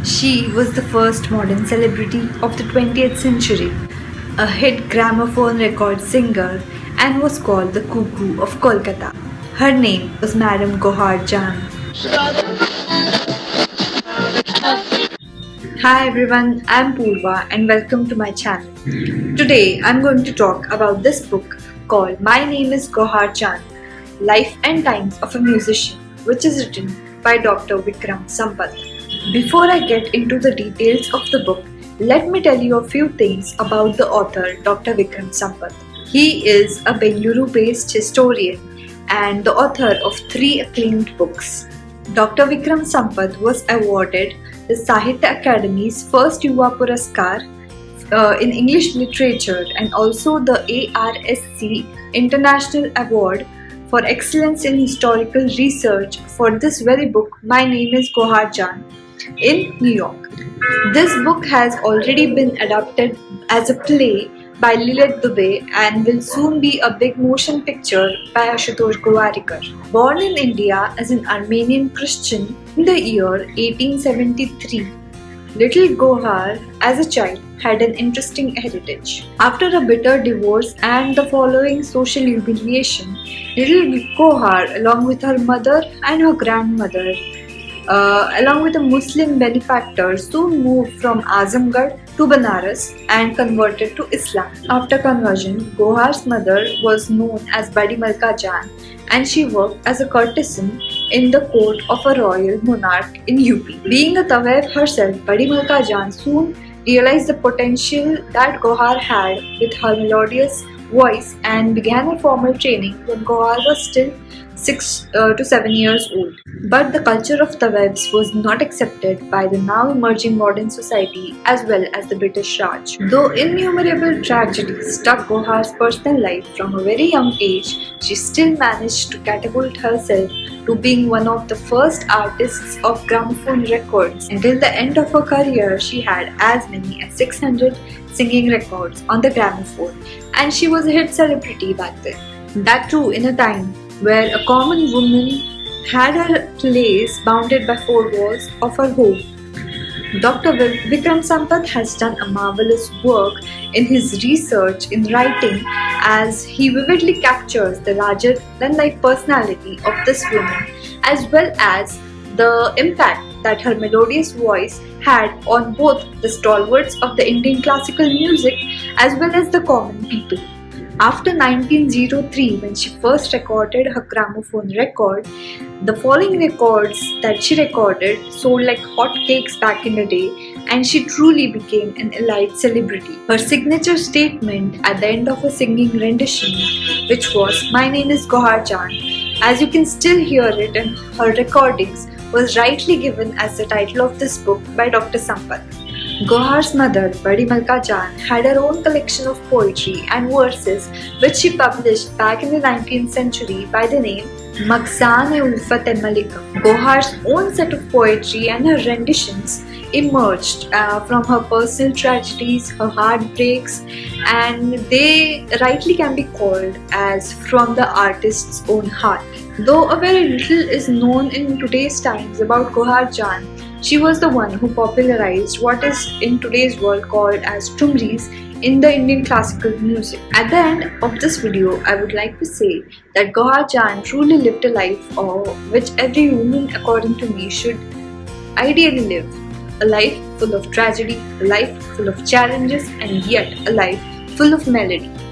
She was the first modern celebrity of the 20th century, a hit gramophone record singer, and was called the Cuckoo of Kolkata. Her name was Madam Gauhar Jaan. Hi everyone, I'm Purva and welcome to my channel. Today I'm going to talk about this book called My Name is Gauhar Jaan, Life and Times of a Musician, which is written by Dr. Vikram Sampath. Before I get into the details of the book, let me tell you a few things about the author Dr. Vikram Sampath. He is a Bengaluru-based historian and the author of 3 acclaimed books. Dr. Vikram Sampath was awarded the Sahitya Academy's first Yuva Puraskar in English Literature and also the ARSC International Award for Excellence in Historical Research for this very book, My Name is Gauhar Jaan, in New York. This book has already been adapted as a play by Lilet Dubey and will soon be a big motion picture by Ashutosh Gowarikar. Born in India as an Armenian Christian in the year 1873, little Gauhar, as a child, had an interesting heritage. After a bitter divorce and the following social humiliation, little Gauhar, along with her mother and her grandmother, along with a Muslim benefactor, soon moved from Azamgarh to Banaras and converted to Islam. After conversion, Gauhar's mother was known as Badi Malka Jaan and she worked as a courtesan in the court of a royal monarch in UP. Being a Tawaif herself, Badi Malka Jaan soon realized the potential that Gauhar had with her melodious voice and began her formal training when Gauhar was still 6 to 7 years old. But the culture of Tawaifs was not accepted by the now emerging modern society as well as the British Raj. Though innumerable tragedies struck Gauhar's personal life from a very young age, she still managed to catapult herself to being one of the first artists of gramophone records. Until the end of her career, she had as many as 600 singing records on the gramophone, and she was a hit celebrity back then. That too in a time where a common woman had her place bounded by 4 walls of her home. Dr. Vikram Sampath has done a marvelous work in his research in writing as he vividly captures the larger-than-life personality of this woman as well as the impact that her melodious voice had on both the stalwarts of the Indian classical music as well as the common people. After 1903, when she first recorded her gramophone record, the following records that she recorded sold like hotcakes back in the day, and she truly became an elite celebrity. Her signature statement at the end of a singing rendition, which was "My name is Gauhar Jaan," as you can still hear it in her recordings, was rightly given as the title of this book by Dr. Sampath. Gauhar's mother, Badi Malka Jaan, had her own collection of poetry and verses which she published back in the 19th century by the name Maghzan-e-Ulfat-e-Malika. Gauhar's own set of poetry and her renditions emerged from her personal tragedies, her heartbreaks, and they rightly can be called as from the artist's own heart. Though a very little is known in today's times about Gauhar Jaan, she was the one who popularized what is in today's world called as thumris in the Indian classical music. At the end of this video, I would like to say that Gauhar Jaan truly lived a life which every woman, according to me, should ideally live. A life full of tragedy, a life full of challenges, and yet a life full of melody.